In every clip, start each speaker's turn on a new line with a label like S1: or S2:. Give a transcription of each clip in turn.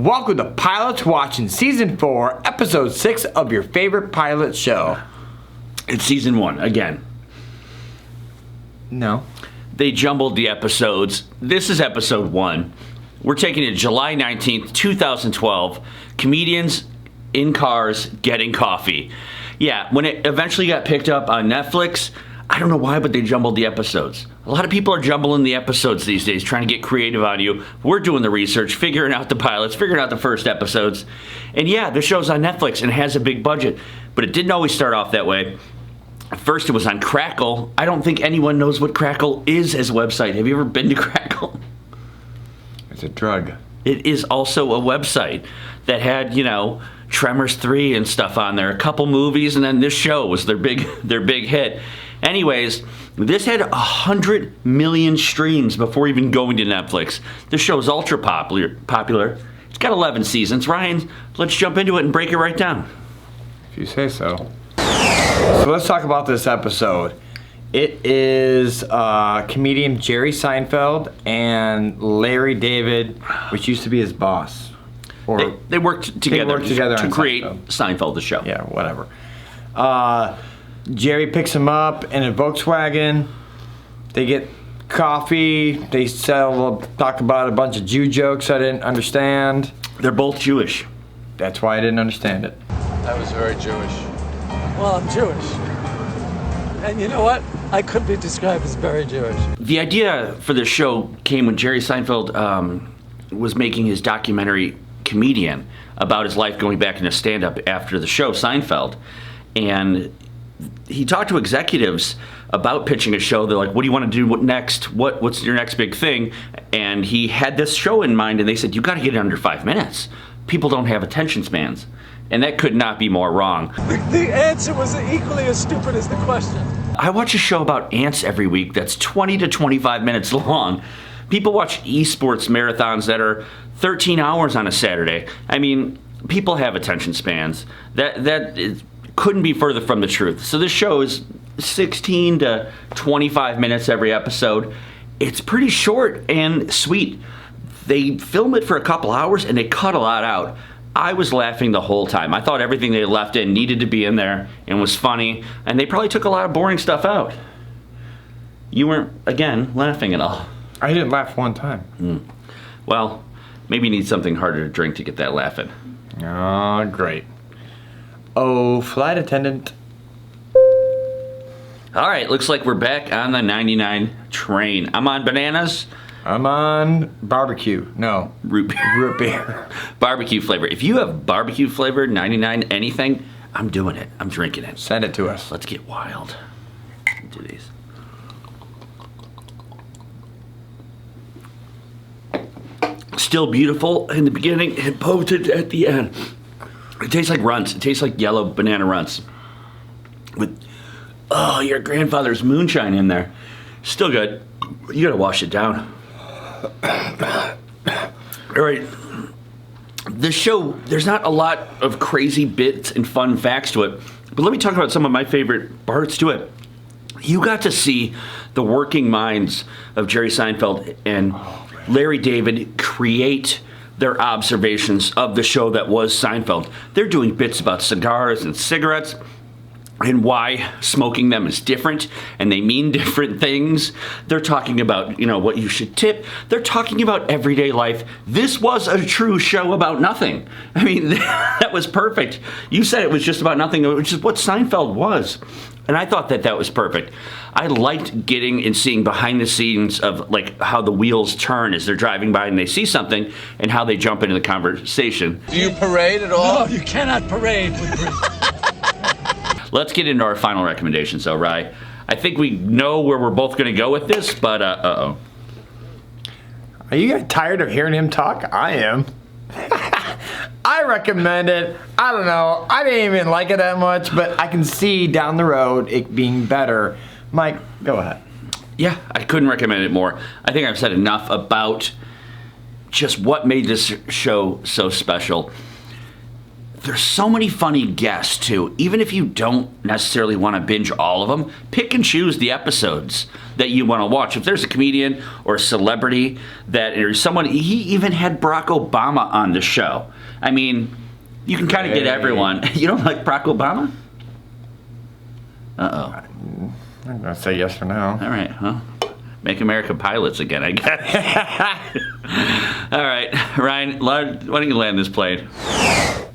S1: Welcome to Pilots Watching Season 4, Episode 6 of your favorite pilot show.
S2: It's Season 1, again.
S1: No.
S2: They jumbled the episodes. This is Episode 1. We're taking it July 19th, 2012. Comedians in cars getting coffee. Yeah, when it eventually got picked up on Netflix, I don't know why, but they jumbled the episodes. A lot of people are jumbling the episodes these days, trying to get creative on you. We're doing the research, figuring out the pilots, figuring out the first episodes. And yeah, the show's on Netflix and has a big budget, but it didn't always start off that way. First, it was on Crackle. I don't think anyone knows what Crackle is as a website. Have you ever been to Crackle?
S1: It's a drug.
S2: It is also a website that had, Tremors 3 and stuff on there, a couple movies, and then this show was their big hit. Anyways, this had 100 million streams before even going to Netflix. This show is ultra popular. It's got 11 seasons. Ryan, let's jump into it and break it right down.
S1: If you say so. So let's talk about this episode. It is comedian Jerry Seinfeld and Larry David, which used to be his boss.
S2: Or they worked together to create Seinfeld, the show.
S1: Yeah, whatever. Jerry picks him up in a Volkswagen. They get coffee. They talk about a bunch of Jew jokes I didn't understand.
S2: They're both Jewish.
S1: That's why I didn't understand it.
S3: That was very Jewish.
S4: Well, I'm Jewish. And you know what? I could be described as very Jewish.
S2: The idea for the show came when Jerry Seinfeld was making his documentary Comedian about his life going back into stand-up after the show Seinfeld. And he talked to executives about pitching a show. They're like, what do you want to do next? What's your next big thing? And he had this show in mind, and they said, you got to get it under 5 minutes. People don't have attention spans. And that could not be more wrong.
S4: The answer was equally as stupid as the question.
S2: I watch a show about ants every week that's 20 to 25 minutes long. People watch esports marathons that are 13 hours on a Saturday. I mean, people have attention spans. That couldn't be further from the truth. So this show is 16 to 25 minutes every episode. It's pretty short and sweet. They film it for a couple hours and they cut a lot out. I was laughing the whole time. I thought everything they left in needed to be in there and was funny, and they probably took a lot of boring stuff out. You weren't, again, laughing at all.
S1: I didn't laugh one time.
S2: Well, maybe you need something harder to drink to get that laughing.
S1: Oh, great. Oh, flight attendant.
S2: All right, looks like we're back on the 99 train. I'm on bananas.
S1: I'm on barbecue. No.
S2: Root
S1: beer.
S2: Barbecue flavor. If you have barbecue flavor, 99 anything, I'm doing it. I'm drinking it.
S1: Send it to us.
S2: Let's get wild. Do these. Still beautiful in the beginning and potent at the end. It tastes like Runts. It tastes like yellow banana Runts. With, your grandfather's moonshine in there. Still good. You gotta wash it down. All right. This show, there's not a lot of crazy bits and fun facts to it, but let me talk about some of my favorite parts to it. You got to see the working minds of Jerry Seinfeld and Larry David create their observations of the show that was Seinfeld. They're doing bits about cigars and cigarettes and why smoking them is different, and they mean different things. They're talking about, what you should tip. They're talking about everyday life. This was a true show about nothing. I mean, that was perfect. You said it was just about nothing, which is what Seinfeld was. And I thought that was perfect. I liked getting and seeing behind the scenes of how the wheels turn as they're driving by and they see something, and how they jump into the conversation.
S3: Do you parade at all?
S4: No, you cannot parade with me.
S2: Let's get into our final recommendations, though, Rye. I think we know where we're both going to go with this, but uh-oh.
S1: Are you guys tired of hearing him talk? I am. I recommend it. I don't know. I didn't even like it that much, but I can see down the road it being better. Mike, go ahead.
S2: Yeah, I couldn't recommend it more. I think I've said enough about just what made this show so special. There's so many funny guests, too. Even if you don't necessarily want to binge all of them, pick and choose the episodes that you want to watch. If there's a comedian or a celebrity or someone, he even had Barack Obama on the show. I mean, you can kind of get everyone. You don't like Barack Obama? Uh-oh.
S1: I'm going to say yes for now.
S2: All right, well, make America pilots again, I guess. All right, Ryan, why don't you land this plane?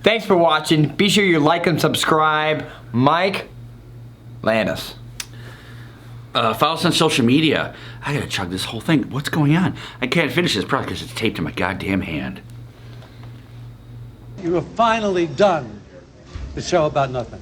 S1: Thanks for watching. Be sure you like and subscribe. Mike, land us.
S2: Follow us on social media. I gotta chug this whole thing. What's going on? I can't finish this probably because it's taped to my goddamn hand.
S4: You have finally done the show about nothing.